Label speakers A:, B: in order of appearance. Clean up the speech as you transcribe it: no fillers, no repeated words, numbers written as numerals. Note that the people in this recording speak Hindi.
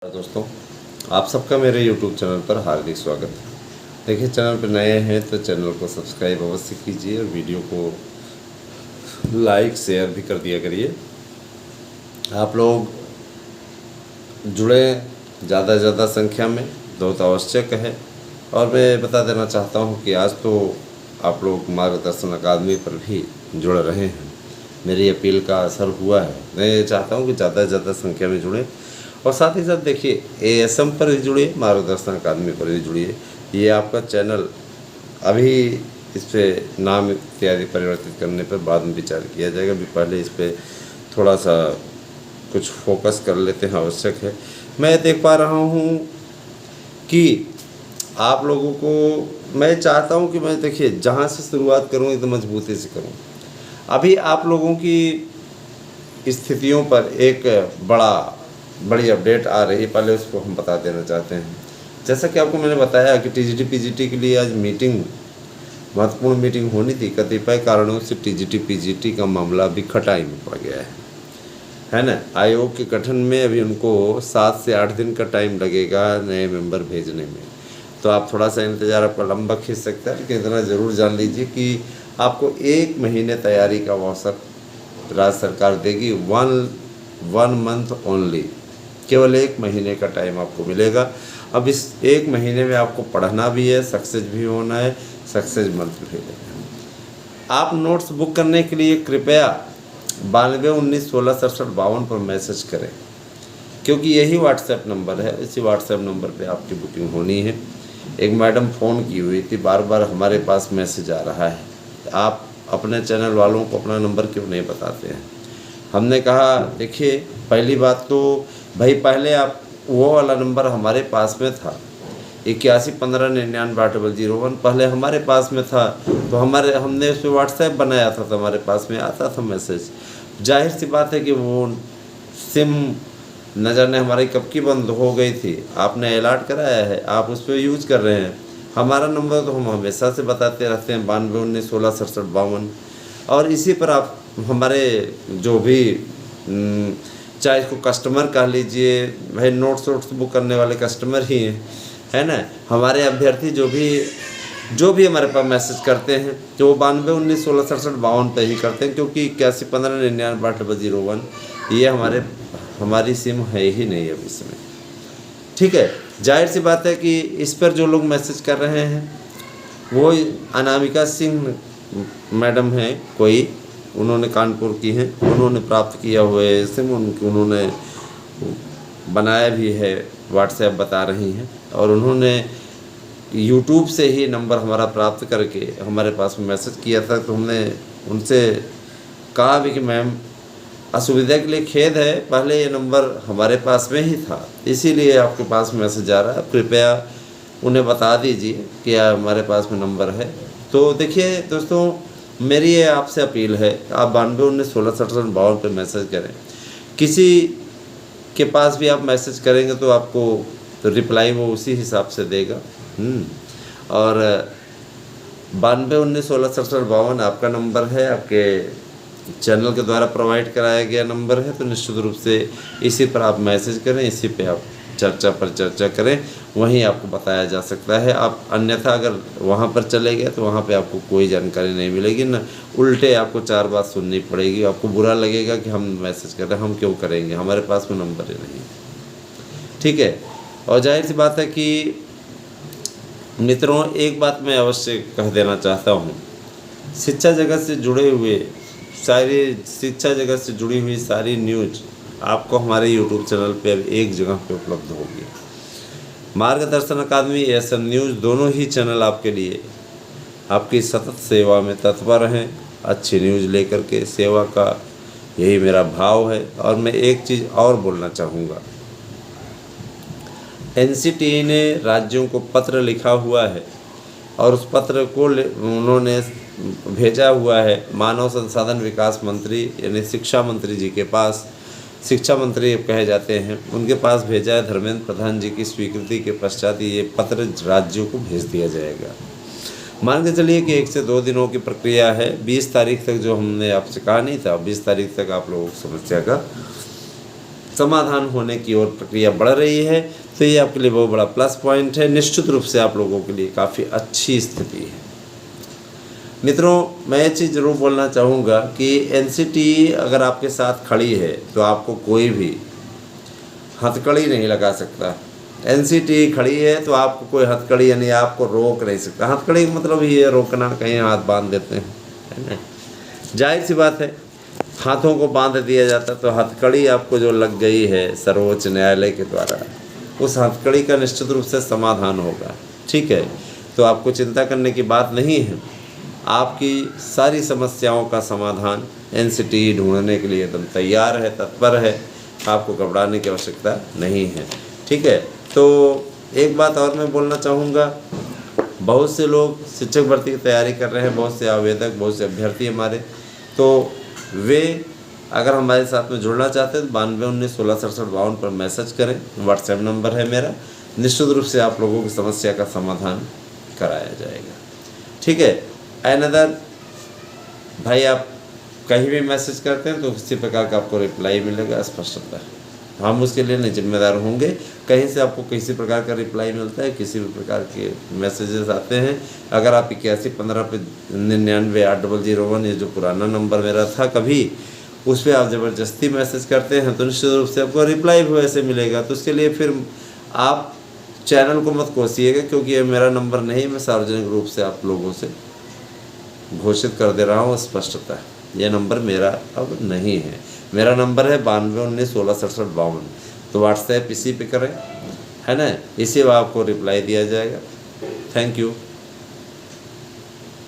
A: दोस्तों, आप सबका मेरे YouTube चैनल पर हार्दिक स्वागत है। देखिए, चैनल पर नए हैं तो चैनल को सब्सक्राइब अवश्य कीजिए और वीडियो को लाइक शेयर भी कर दिया करिए। आप लोग जुड़े ज़्यादा से ज़्यादा संख्या में, बहुत आवश्यक है। और मैं बता देना चाहता हूँ कि आज तो आप लोग मार्गदर्शन अकादमी पर भी जुड़ रहे हैं। मेरी अपील का असर हुआ है। मैं चाहता हूँ कि ज़्यादा से ज़्यादा संख्या में जुड़ें और साथ ही साथ देखिए ASM पर भी जुड़िए, मार्गदर्शन अकादमी पर भी जुड़िए। ये आपका चैनल अभी इस पर नाम इत्यादि परिवर्तित करने पर बाद में विचार किया जाएगा। अभी पहले इस पर थोड़ा सा कुछ फोकस कर लेते हैं, आवश्यक है। मैं देख पा रहा हूँ कि आप लोगों को मैं चाहता हूँ कि मैं देखिए जहाँ से शुरुआत करूँ एकदम मजबूती से करूँ। अभी आप लोगों की स्थितियों पर एक बड़ी अपडेट आ रही है, पहले उसको हम बता देना चाहते हैं। जैसा कि आपको मैंने बताया कि TGT PGT के लिए आज महत्वपूर्ण मीटिंग होनी थी। कतिपय कारणों से TGT PGT का मामला अभी खटाई में पड़ गया है ना। आयोग के गठन में अभी उनको 7 से 8 दिन का टाइम लगेगा नए मेंबर भेजने में। तो आप थोड़ा सा इंतज़ार आपका लंबा खींच सकता है, लेकिन इतना ज़रूर जान लीजिए कि आपको 1 महीने तैयारी का अवसर राज्य सरकार देगी। वन मंथ ओनली, केवल 1 महीने का टाइम आपको मिलेगा। अब इस 1 महीने में आपको पढ़ना भी है, सक्सेस भी होना है, सक्सेस मंथ भी लेना है। आप नोट्स बुक करने के लिए कृपया 9219166752 पर मैसेज करें, क्योंकि यही व्हाट्सएप नंबर है। इसी व्हाट्सएप नंबर पे आपकी बुकिंग होनी है। एक मैडम फ़ोन की हुई थी, बार बार हमारे पास मैसेज आ रहा है, आप अपने चैनल वालों को अपना नंबर क्यों नहीं बताते हैं। हमने कहा देखिए, पहली बात तो भाई पहले आप वो वाला नंबर हमारे पास में था 8115998001, पहले हमारे पास में था। तो हमने उस पर व्हाट्सएप बनाया था, तो हमारे पास में आता था मैसेज। जाहिर सी बात है कि वो सिम न जाने हमारी कब की बंद हो गई थी। आपने अलर्ट कराया है, आप उस पर यूज़ कर रहे हैं। हमारा नंबर तो हम हमेशा से बताते रहते हैं 9219166752। और इसी पर आप हमारे जो भी चाहे इसको कस्टमर कह लीजिए, भाई नोट्स बुक करने वाले कस्टमर ही हैं, है ना। हमारे अभ्यर्थी जो भी हमारे पास मैसेज करते हैं, तो वो 9219166752 पे ही करते हैं, क्योंकि 8115998001 ये हमारी सिम है ही नहीं अभी समय। ठीक है, जाहिर सी बात है कि इस पर जो लोग मैसेज कर रहे हैं वो अनामिका सिंह मैडम हैं कोई, उन्होंने कानपुर की हैं, उन्होंने प्राप्त किया हुआ है सिम, उन्होंने बनाया भी है, व्हाट्सएप बता रही हैं। और उन्होंने यूट्यूब से ही नंबर हमारा प्राप्त करके हमारे पास में मैसेज किया था। तो हमने उनसे कहा भी कि मैम, असुविधा के लिए खेद है, पहले ये नंबर हमारे पास में ही था, इसीलिए आपके पास मैसेज आ रहा है। कृपया उन्हें बता दीजिए कि हमारे पास में नंबर है। तो देखिए दोस्तों, मेरी ये आपसे अपील है, आप 9219166752 पे मैसेज करें। किसी के पास भी आप मैसेज करेंगे तो आपको तो रिप्लाई वो उसी हिसाब से देगा। और 9219166752 आपका नंबर है, आपके चैनल के द्वारा प्रोवाइड कराया गया नंबर है। तो निश्चित रूप से इसी पर आप मैसेज करें, इसी पे आप चर्चा करें, वहीं आपको बताया जा सकता है। आप अन्यथा अगर वहाँ पर चले गए तो वहाँ पे आपको कोई जानकारी नहीं मिलेगी ना, उल्टे आपको 4 बात सुननी पड़ेगी। आपको बुरा लगेगा कि हम मैसेज कर रहे हैं, हम क्यों करेंगे, हमारे पास में नंबर ही नहीं। ठीक है, और जाहिर सी बात है कि मित्रों, एक बात मैं अवश्य कह देना चाहता हूँ, शिक्षा जगत से जुड़ी हुई सारी न्यूज़ आपको हमारे YouTube चैनल पे अब एक जगह पे उपलब्ध होगी। मार्गदर्शन अकादमी, ASM न्यूज़, दोनों ही चैनल आपके लिए आपकी सतत सेवा में तत्पर हैं, अच्छी न्यूज़ लेकर के। सेवा का यही मेरा भाव है। और मैं एक चीज़ और बोलना चाहूँगा, NCTE ने राज्यों को पत्र लिखा हुआ है और उस पत्र को उन्होंने भेजा हुआ है मानव संसाधन विकास मंत्री यानी शिक्षा मंत्री जी के पास। शिक्षा मंत्री कहे जाते हैं, उनके पास भेजा है। धर्मेंद्र प्रधान जी की स्वीकृति के पश्चात ये पत्र राज्यों को भेज दिया जाएगा। मान के चलिए कि 1 से 2 दिनों की प्रक्रिया है। 20 तारीख तक, जो हमने आपसे कहा नहीं था, 20 तारीख तक आप लोगों को समस्या का समाधान होने की ओर प्रक्रिया बढ़ रही है, तो ये आपके लिए बहुत बड़ा प्लस पॉइंट है। निश्चित रूप से आप लोगों के लिए काफ़ी अच्छी स्थिति है। मित्रों, मैं ये चीज़ ज़रूर बोलना चाहूँगा कि एनसीटी अगर आपके साथ खड़ी है तो आपको कोई भी हथकड़ी नहीं लगा सकता। एनसीटी खड़ी है तो आपको कोई हथकड़ी यानी आपको रोक नहीं सकता। हथकड़ी का मतलब ये है रोकना, कहीं हाथ बांध देते हैं, है ना। जाहिर सी बात है, हाथों को बांध दिया जाता तो हथकड़ी आपको जो लग गई है सर्वोच्च न्यायालय के द्वारा, उस हथकड़ी का निश्चित रूप से समाधान होगा। ठीक है, तो आपको चिंता करने की बात नहीं है। आपकी सारी समस्याओं का समाधान एनसीटी ढूंढने के लिए एकदम तैयार है, तत्पर है। आपको घबराने की आवश्यकता नहीं है। ठीक है, तो एक बात और मैं बोलना चाहूँगा, बहुत से लोग शिक्षक भर्ती की तैयारी कर रहे हैं, बहुत से आवेदक, बहुत से अभ्यर्थी हमारे, तो वे अगर हमारे साथ में जुड़ना चाहते हैं तो 9219166752 पर मैसेज करें। व्हाट्सएप नंबर है मेरा। निश्चित रूप से आप लोगों की समस्या का समाधान कराया जाएगा। ठीक है, अनदर भाई, आप कहीं भी मैसेज करते हैं तो किसी प्रकार का आपको रिप्लाई मिलेगा स्पष्टता। हम उसके लिए नहीं जिम्मेदार होंगे। कहीं से आपको किसी प्रकार का रिप्लाई मिलता है, किसी भी प्रकार के मैसेजेस आते हैं, अगर आप 8115 पे 998001 ये जो पुराना नंबर मेरा था कभी, उस पर आप ज़बरदस्ती मैसेज करते हैं तो निश्चित रूप से आपको रिप्लाई भी वैसे मिलेगा। तो उसके लिए फिर आप चैनल को मत कोसिएगा, क्योंकि ये मेरा नंबर नहीं, मैं सार्वजनिक रूप से आप लोगों से घोषित कर दे रहा हूँ स्पष्टता। ये नंबर मेरा अब नहीं है। मेरा नंबर है 9219166752। तो व्हाट्सएप इसी पे करें, है ना, इसी में आपको रिप्लाई दिया जाएगा। Thank you.